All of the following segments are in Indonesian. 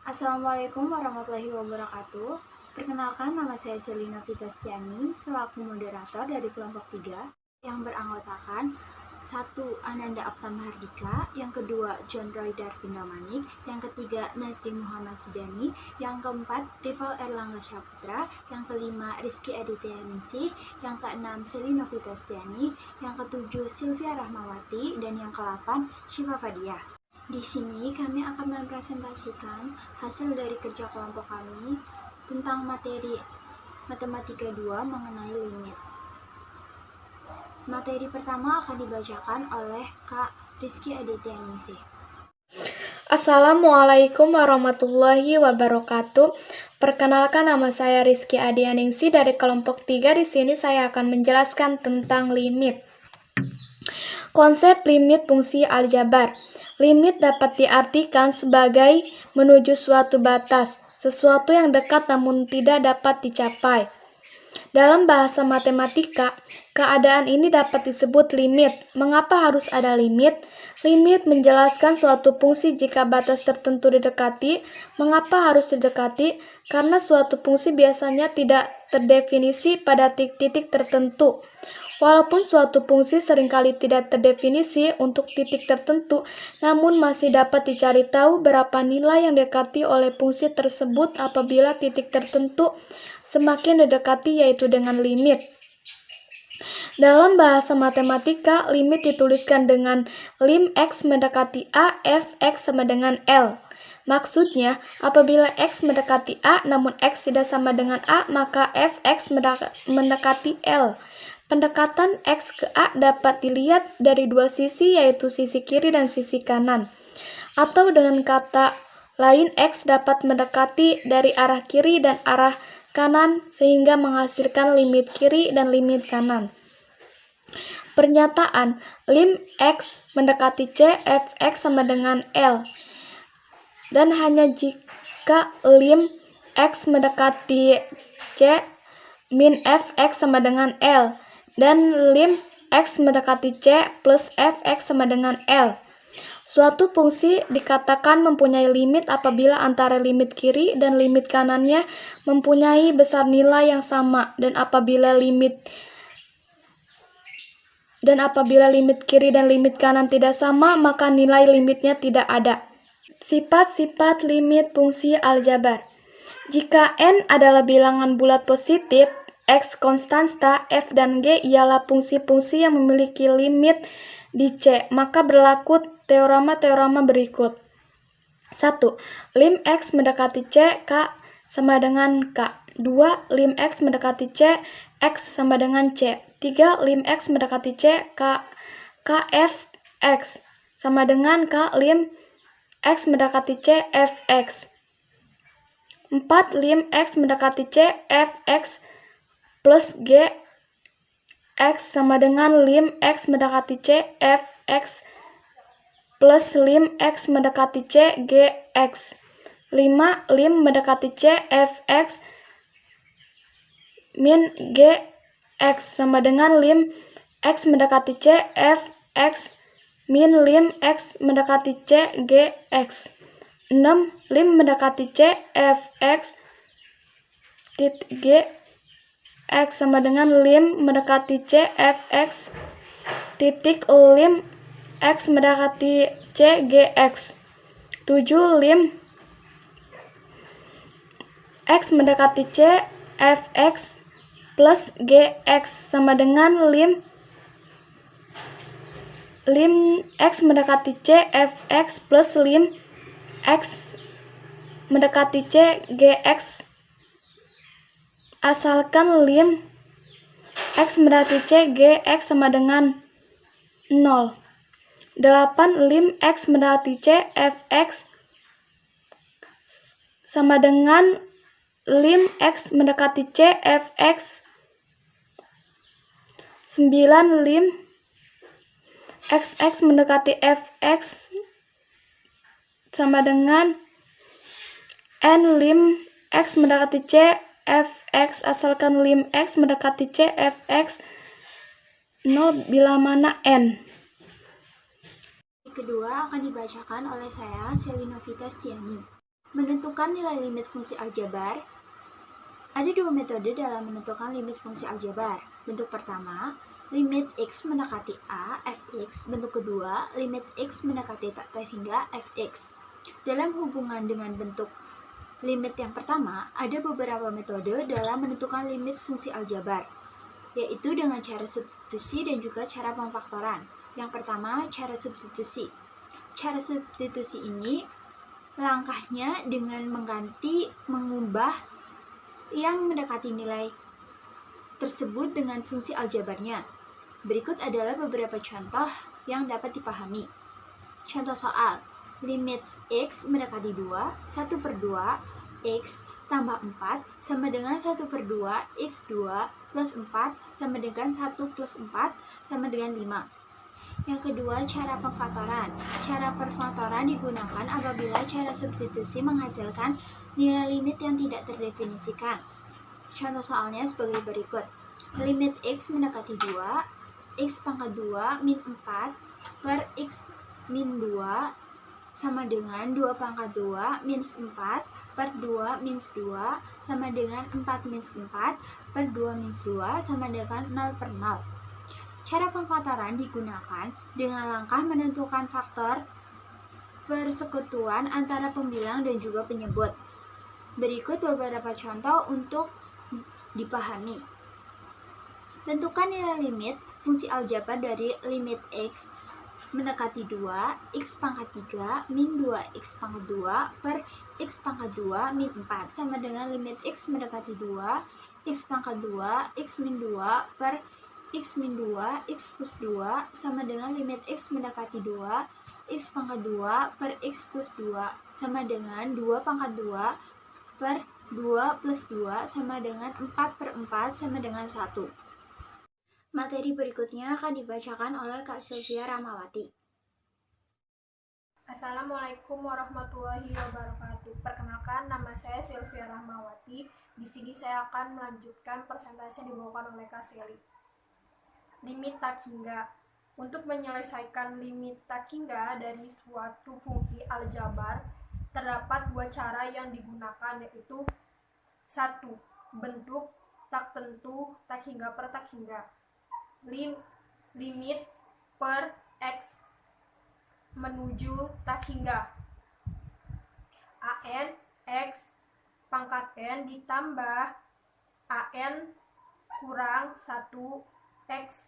Assalamualaikum warahmatullahi wabarakatuh. Perkenalkan, nama saya Selina Fitastiani selaku moderator dari kelompok 3 yang beranggotakan 1. Ananda Okta Mahardika, yang kedua John Roy Darvindamanik, yang ketiga Nazri Muhammad Sidani, yang keempat Rival Erlangga Syaputra, yang kelima Rizky Aditya Ningsih, yang keenam Selina Fitastiani, yang ketujuh Sylvia Rahmawati, dan yang ke-8 Syifa Fadiah. Di sini kami akan mempresentasikan hasil dari kerja kelompok kami tentang materi Matematika 2 mengenai limit. Materi pertama akan dibacakan oleh Kak Rizky Aditya Ningsih. Assalamualaikum warahmatullahi wabarakatuh. Perkenalkan, nama saya Rizky Aditya Ningsih dari kelompok 3. Di sini saya akan menjelaskan tentang limit. Konsep limit fungsi aljabar. Limit dapat diartikan sebagai menuju suatu batas, sesuatu yang dekat namun tidak dapat dicapai. Dalam bahasa matematika, keadaan ini dapat disebut limit. Mengapa harus ada limit? Limit menjelaskan suatu fungsi jika batas tertentu didekati. Mengapa harus didekati? Karena suatu fungsi biasanya tidak terdefinisi pada titik-titik tertentu. Walaupun suatu fungsi seringkali tidak terdefinisi untuk titik tertentu, namun masih dapat dicari tahu berapa nilai yang didekati oleh fungsi tersebut apabila titik tertentu semakin didekati, yaitu dengan limit. Dalam bahasa matematika, limit dituliskan dengan lim x mendekati A, f x sama dengan L. Maksudnya, apabila x mendekati A namun x tidak sama dengan A, maka f x mendekati L. Pendekatan x ke A dapat dilihat dari dua sisi, yaitu sisi kiri dan sisi kanan. Atau dengan kata lain, x dapat mendekati dari arah kiri dan arah kanan sehingga menghasilkan limit kiri dan limit kanan. Pernyataan lim x mendekati C, f x sama dengan L. Dan hanya jika lim x mendekati C min f x sama dengan L. Dan lim x mendekati C plus f x sama dengan L. Suatu fungsi dikatakan mempunyai limit apabila antara limit kiri dan limit kanannya mempunyai besar nilai yang sama, dan apabila limit kiri dan limit kanan tidak sama, maka nilai limitnya tidak ada. Sifat-sifat limit fungsi aljabar. Jika n adalah bilangan bulat positif, x konstanta, f dan g ialah fungsi-fungsi yang memiliki limit di C, maka berlaku teorema-teorema berikut. 1. Lim x mendekati C, k sama dengan k. 2. Lim x mendekati C, x sama dengan C. 3. Lim x mendekati C, k f x sama dengan k lim x mendekati C, f x. 4. Lim x mendekati C, f x plus g x sama dengan lim x mendekati C, f x plus lim x mendekati C, g x. 5. Lim mendekati C, f x min g x sama dengan lim x mendekati C, f x min lim x mendekati C, g x. 6. Lim mendekati C, f x titik g x sama dengan lim mendekati C, f x titik lim x mendekati C, g x. 7. Lim x mendekati C, f x plus g x sama dengan lim x mendekati C, f x plus lim x mendekati C, g x. Asalkan lim x mendekati C, g x sama dengan 0. 8. Lim x mendekati C, f x sama dengan lim x mendekati C, f x. 9. Lim x mendekati f x sama dengan n lim x mendekati C, f x asalkan lim x mendekati C, f x 0 bila mana n. Kedua akan dibacakan oleh saya, Selina Fitastiani. Menentukan nilai limit fungsi aljabar. Ada dua metode dalam menentukan limit fungsi aljabar. Bentuk pertama, limit x mendekati a, fx. Bentuk kedua, limit x mendekati tak terhingga fx. Dalam hubungan dengan bentuk limit yang pertama, ada beberapa metode dalam menentukan limit fungsi aljabar, yaitu dengan cara substitusi dan juga cara pemfaktoran. Yang pertama, cara substitusi. Cara substitusi ini langkahnya dengan mengubah yang mendekati nilai tersebut dengan fungsi aljabarnya. Berikut adalah beberapa contoh yang dapat dipahami. Contoh soal, limit x mendekati 2, 1/2, x tambah 4 sama dengan 1/2, x2 plus 4 sama dengan 1 plus 4 sama dengan 5. Yang kedua, cara pemfaktoran. Cara pemfaktoran digunakan apabila cara substitusi menghasilkan nilai limit yang tidak terdefinisikan. Contoh soalnya sebagai berikut. Limit x mendekati 2, x pangkat 2 min 4 per x min 2 sama dengan 2 pangkat 2 minus 4 per 2 minus 2 sama dengan 4 minus 4 per 2 minus 2 sama dengan 0/0. Cara pemfaktoran digunakan dengan langkah menentukan faktor persekutuan antara pembilang dan juga penyebut. Berikut beberapa contoh untuk dipahami. Tentukan nilai limit fungsi aljabar dari limit x mendekati 2, x pangkat 3 min 2x pangkat 2 per x pangkat 2 min 4 sama dengan limit x mendekati 2, x pangkat 2, x min 2 per x min 2, x plus 2 sama dengan limit x mendekati 2, x pangkat 2 per x plus 2 sama dengan 2 pangkat 2 per 2 plus 2 sama dengan 4/4 sama dengan 1. Materi berikutnya akan dibacakan oleh Kak Sylvia Rahmawati. Assalamualaikum warahmatullahi wabarakatuh. Perkenalkan, nama saya Sylvia Rahmawati. Di sini saya akan melanjutkan presentasi yang dibawakan oleh Kak Seli. Limit tak hingga. Untuk menyelesaikan limit tak hingga dari suatu fungsi aljabar, terdapat dua cara yang digunakan, yaitu 1. Bentuk tak tentu tak hingga per tak hingga. Limit per x menuju tak hingga. An x pangkat n ditambah an kurang 1 x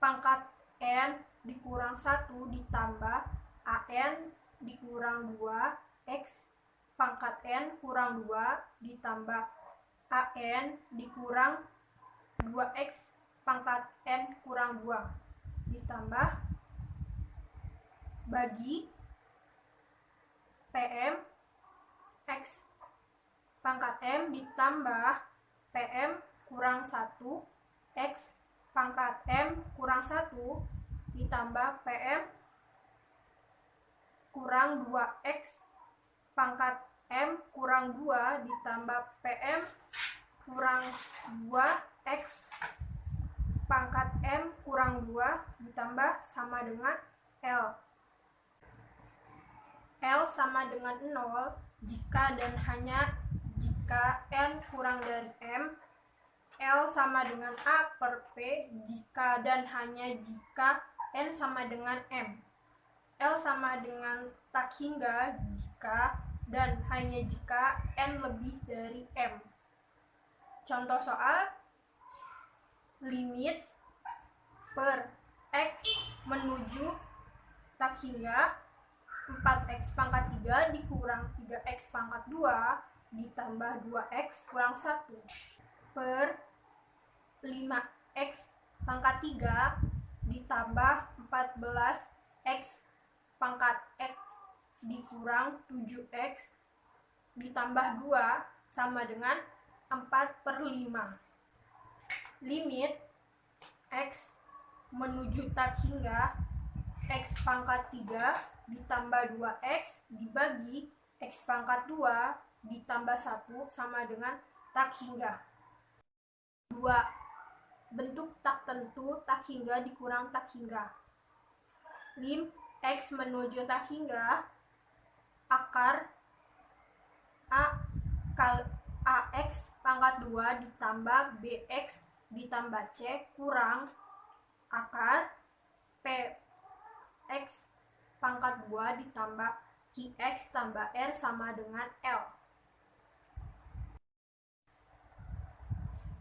pangkat n dikurang 1 ditambah an dikurang 2 x pangkat n kurang 2 ditambah an dikurang 2x pangkat n kurang 2 ditambah bagi pm x pangkat m ditambah pm kurang 1 x pangkat m kurang 1 ditambah pm kurang 2x pangkat m kurang 2 ditambah pm kurang 2x pangkat m kurang 2 ditambah sama dengan L. L sama dengan 0 jika dan hanya jika n kurang dari m. L sama dengan A per P jika dan hanya jika n sama dengan m. L sama dengan tak hingga jika dan hanya jika n lebih dari m. Contoh soal, limit per x menuju tak hingga 4x pangkat 3 dikurang 3x pangkat 2 ditambah 2x kurang 1 per 5x pangkat 3 ditambah 14x pangkat x dikurang 7x ditambah 2 sama dengan 4/5. Limit x menuju tak hingga x pangkat 3 ditambah 2x dibagi x pangkat 2 ditambah 1 sama dengan tak hingga 2 bentuk tak tentu, tak hingga dikurang tak hingga. Lim X menuju tak hingga, akar AX pangkat 2 ditambah BX ditambah C kurang akar PX pangkat 2 ditambah QX tambah R sama dengan L.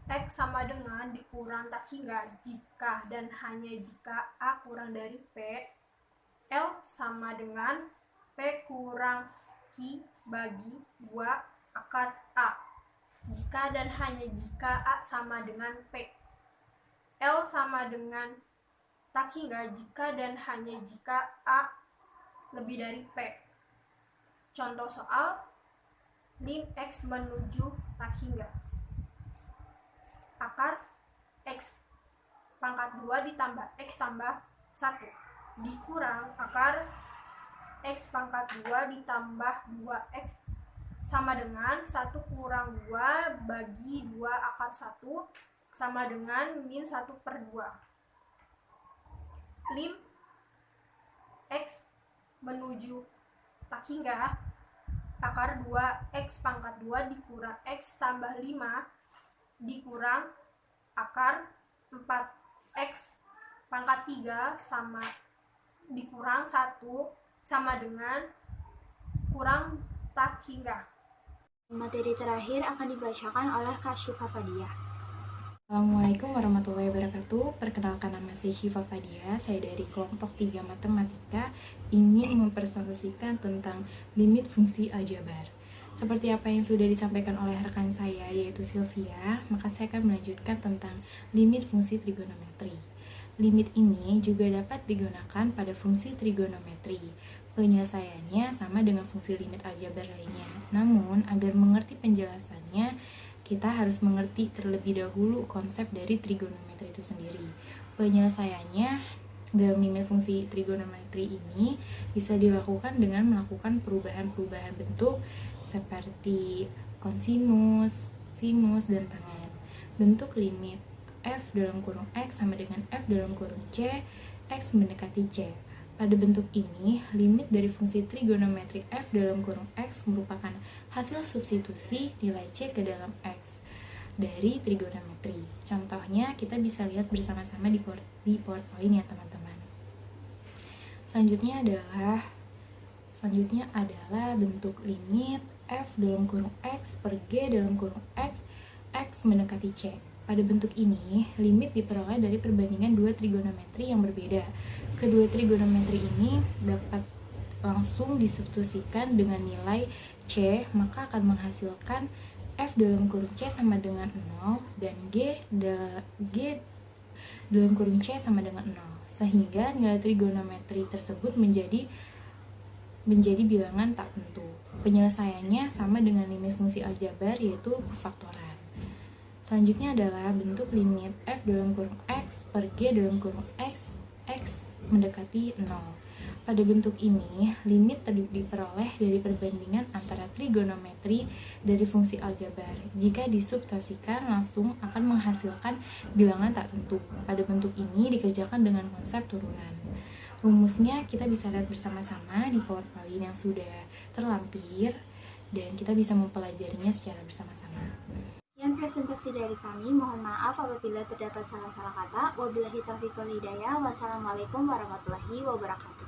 X sama dengan dikurang tak hingga jika dan hanya jika A kurang dari P. L sama dengan P kurang Q bagi 2 akar A. Jika dan hanya jika A sama dengan P. L sama dengan tak hingga jika dan hanya jika A lebih dari P. Contoh soal, lim X menuju tak hingga. Akar X pangkat 2 ditambah X tambah 1 dikurang akar X pangkat 2 ditambah 2X sama dengan 1 kurang 2 bagi 2 akar 1 sama dengan min 1 per 2. Lim X menuju tak hingga, akar 2X pangkat 2 dikurang X tambah 5 dikurang akar 4X pangkat 3 sama dikurang 1 sama dengan kurang tak hingga. Materi terakhir akan dibacakan oleh Kak Syifa Fadiah. Assalamualaikum warahmatullahi wabarakatuh. Perkenalkan, nama saya Syifa Fadiah. Saya dari kelompok 3 Matematika ingin mempresentasikan tentang limit fungsi aljabar. Seperti apa yang sudah disampaikan oleh rekan saya yaitu Sylvia, maka saya akan melanjutkan tentang limit fungsi trigonometri. Limit ini juga dapat digunakan pada fungsi trigonometri. Penyelesaiannya sama dengan fungsi limit aljabar lainnya. Namun, agar mengerti penjelasannya, kita harus mengerti terlebih dahulu konsep dari trigonometri itu sendiri. Penyelesaiannya dalam limit fungsi trigonometri ini bisa dilakukan dengan melakukan perubahan-perubahan bentuk seperti kosinus, sinus, dan tangen. Bentuk limit f dalam kurung x sama dengan f dalam kurung c, x mendekati c. Pada bentuk ini, limit dari fungsi trigonometri f dalam kurung x merupakan hasil substitusi nilai c ke dalam x dari trigonometri. Contohnya, kita bisa lihat bersama-sama di PowerPoint ya teman-teman. Selanjutnya adalah bentuk limit f dalam kurung x per g dalam kurung x, x mendekati c. Pada bentuk ini, limit diperoleh dari perbandingan dua trigonometri yang berbeda. Kedua trigonometri ini dapat langsung disubstitusikan dengan nilai c, maka akan menghasilkan f dalam kurung c sama dengan 0 dan g dalam kurung c sama dengan 0. Sehingga nilai trigonometri tersebut menjadi bilangan tak tentu. Penyelesaiannya sama dengan limit fungsi aljabar yaitu pefaktoran. Selanjutnya adalah bentuk limit f dalam kurung x per g dalam kurung x, x mendekati 0. Pada bentuk ini, limit diperoleh dari perbandingan antara trigonometri dari fungsi aljabar. Jika disubstitusikan langsung akan menghasilkan bilangan tak tentu. Pada bentuk ini dikerjakan dengan konsep turunan. Rumusnya kita bisa lihat bersama-sama di PowerPoint yang sudah terlampir dan kita bisa mempelajarinya secara bersama-sama. Sekian presentasi dari kami. Mohon maaf apabila terdapat salah-salah kata. Wabillahi taufiq wal hidayah. Wassalamualaikum warahmatullahi wabarakatuh.